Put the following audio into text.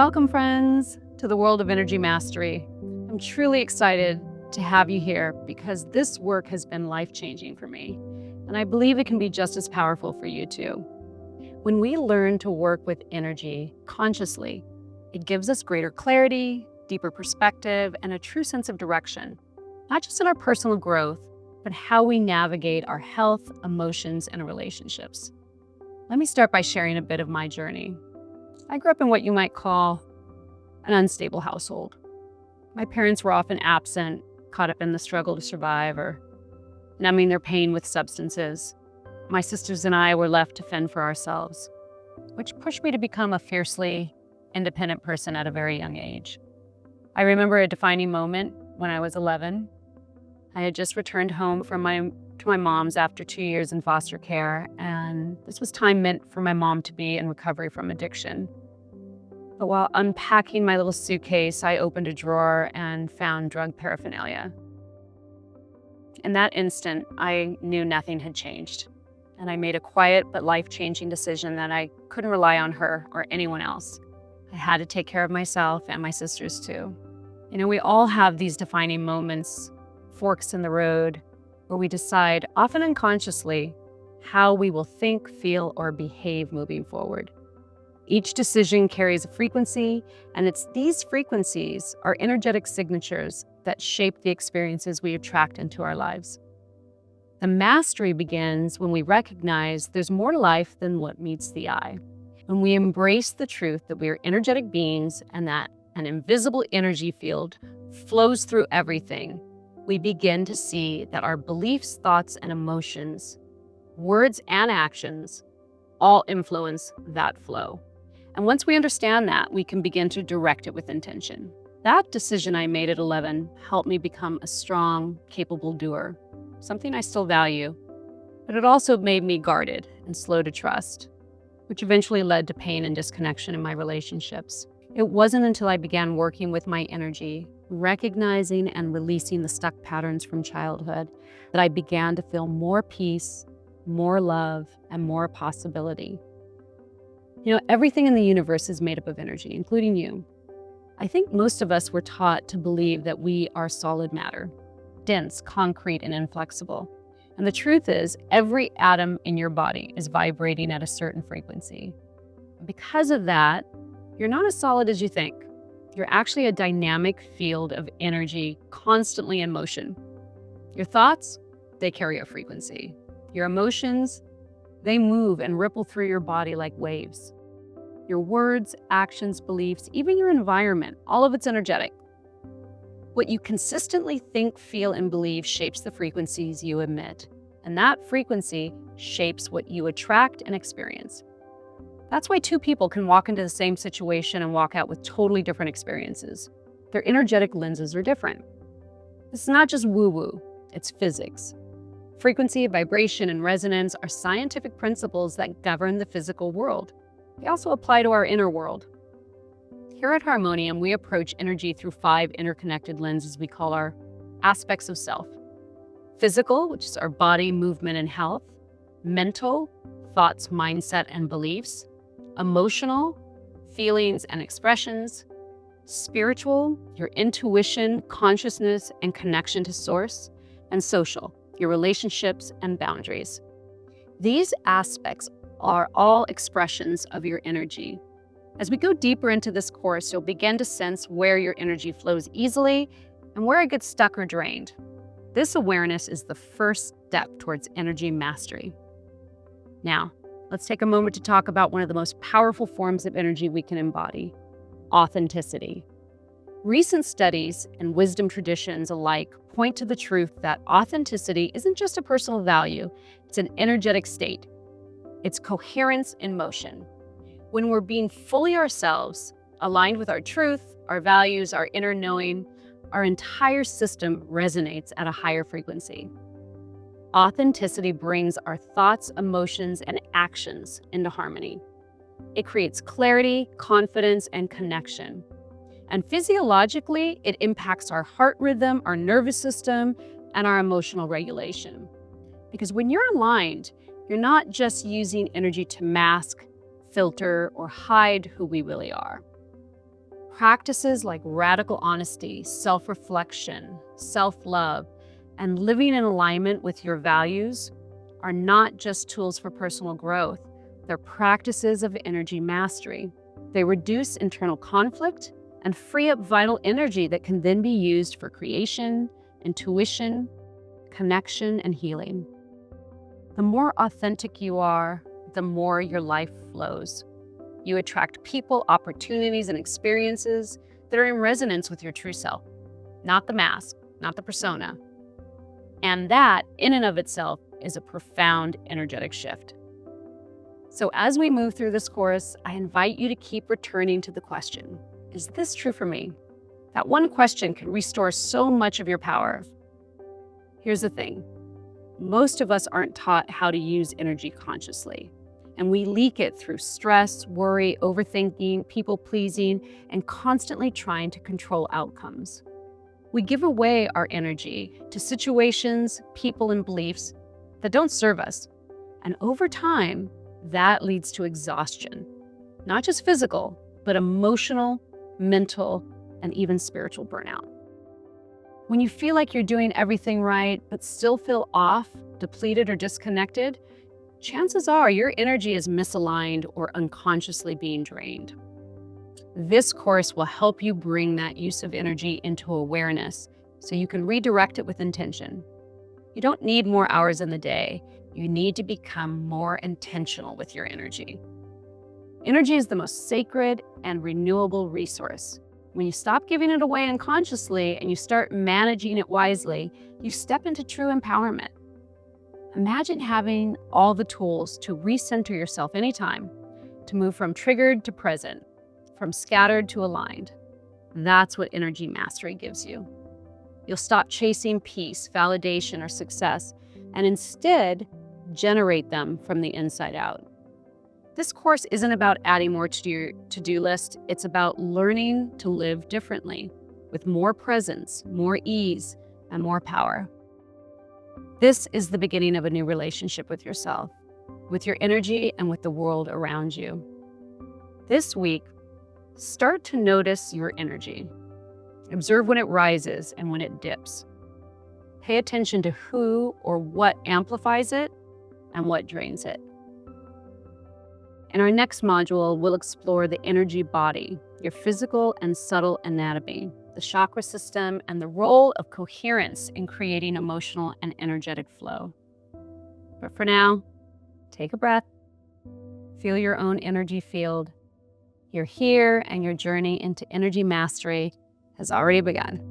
Welcome, friends, to the world of energy mastery. I'm truly excited to have you here because this work has been life-changing for me, and I believe it can be just as powerful for you too. When we learn to work with energy consciously, it gives us greater clarity, deeper perspective, and a true sense of direction, not just in our personal growth, but how we navigate our health, emotions, and relationships. Let me start by sharing a bit of my journey. I grew up in what you might call an unstable household. My parents were often absent, caught up in the struggle to survive or numbing their pain with substances. My sisters and I were left to fend for ourselves, which pushed me to become a fiercely independent person at a very young age. I remember a defining moment when I was 11. I had just returned home to my mom's after 2 years in foster care, and this was time meant for my mom to be in recovery from addiction. But while unpacking my little suitcase, I opened a drawer and found drug paraphernalia. In that instant, I knew nothing had changed, and I made a quiet but life-changing decision that I couldn't rely on her or anyone else. I had to take care of myself and my sisters too. We all have these defining moments, forks in the road, where we decide, often unconsciously, how we will think, feel, or behave moving forward. Each decision carries a frequency, and it's these frequencies, our energetic signatures, that shape the experiences we attract into our lives. The mastery begins when we recognize there's more to life than what meets the eye. When we embrace the truth that we are energetic beings and that an invisible energy field flows through everything, we begin to see that our beliefs, thoughts, and emotions, words and actions, all influence that flow. And once we understand that, we can begin to direct it with intention. That decision I made at 11 helped me become a strong, capable doer, something I still value, but it also made me guarded and slow to trust, which eventually led to pain and disconnection in my relationships. It wasn't until I began working with my energy, recognizing and releasing the stuck patterns from childhood, that I began to feel more peace, more love, and more possibility. Everything in the universe is made up of energy, including you. I think most of us were taught to believe that we are solid matter, dense, concrete, and inflexible. And the truth is, every atom in your body is vibrating at a certain frequency. Because of that, you're not as solid as you think. You're actually a dynamic field of energy constantly in motion. Your thoughts, they carry a frequency. Your emotions, they move and ripple through your body like waves. Your words, actions, beliefs, even your environment, all of it's energetic. What you consistently think, feel, and believe shapes the frequencies you emit, and that frequency shapes what you attract and experience. That's why two people can walk into the same situation and walk out with totally different experiences. Their energetic lenses are different. It's not just woo-woo, it's physics. Frequency, vibration, and resonance are scientific principles that govern the physical world. They also apply to our inner world. Here at Harmoneum, we approach energy through 5 interconnected lenses we call our aspects of self. Physical, which is our body, movement, and health. Mental, thoughts, mindset, and beliefs. Emotional, feelings and expressions. Spiritual, your intuition, consciousness, and connection to source. And social, your relationships and boundaries. These aspects are all expressions of your energy. As we go deeper into this course, you'll begin to sense where your energy flows easily and where it gets stuck or drained. This awareness is the first step towards energy mastery. Now, let's take a moment to talk about one of the most powerful forms of energy we can embody: authenticity. Recent studies and wisdom traditions alike point to the truth that authenticity isn't just a personal value, it's an energetic state. It's coherence in motion. When we're being fully ourselves, aligned with our truth, our values, our inner knowing, our entire system resonates at a higher frequency. Authenticity brings our thoughts, emotions, and actions into harmony. It creates clarity, confidence, and connection. And physiologically, it impacts our heart rhythm, our nervous system, and our emotional regulation. Because when you're aligned, you're not just using energy to mask, filter, or hide who we really are. Practices like radical honesty, self-reflection, self-love, and living in alignment with your values are not just tools for personal growth. They're practices of energy mastery. They reduce internal conflict and free up vital energy that can then be used for creation, intuition, connection, and healing. The more authentic you are, the more your life flows. You attract people, opportunities, and experiences that are in resonance with your true self, not the mask, not the persona. And that, in and of itself, is a profound energetic shift. So as we move through this course, I invite you to keep returning to the question, is this true for me? That one question can restore so much of your power. Here's the thing. Most of us aren't taught how to use energy consciously, and we leak it through stress, worry, overthinking, people-pleasing, and constantly trying to control outcomes. We give away our energy to situations, people, and beliefs that don't serve us. And over time, that leads to exhaustion, not just physical, but emotional, mental, and even spiritual burnout. When you feel like you're doing everything right, but still feel off, depleted, or disconnected, chances are your energy is misaligned or unconsciously being drained. This course will help you bring that use of energy into awareness so you can redirect it with intention. You don't need more hours in the day. You need to become more intentional with your energy. Energy is the most sacred and renewable resource. When you stop giving it away unconsciously and you start managing it wisely, you step into true empowerment. Imagine having all the tools to recenter yourself anytime, to move from triggered to present, from scattered to aligned. That's what energy mastery gives you. You'll stop chasing peace, validation, or success, and instead generate them from the inside out. This course isn't about adding more to your to-do list. It's about learning to live differently, with more presence, more ease, and more power. This is the beginning of a new relationship with yourself, with your energy, and with the world around you. This week, start to notice your energy. Observe when it rises and when it dips. Pay attention to who or what amplifies it and what drains it. In our next module, we'll explore the energy body, your physical and subtle anatomy, the chakra system, and the role of coherence in creating emotional and energetic flow. But for now, take a breath, feel your own energy field. You're here, and your journey into energy mastery has already begun.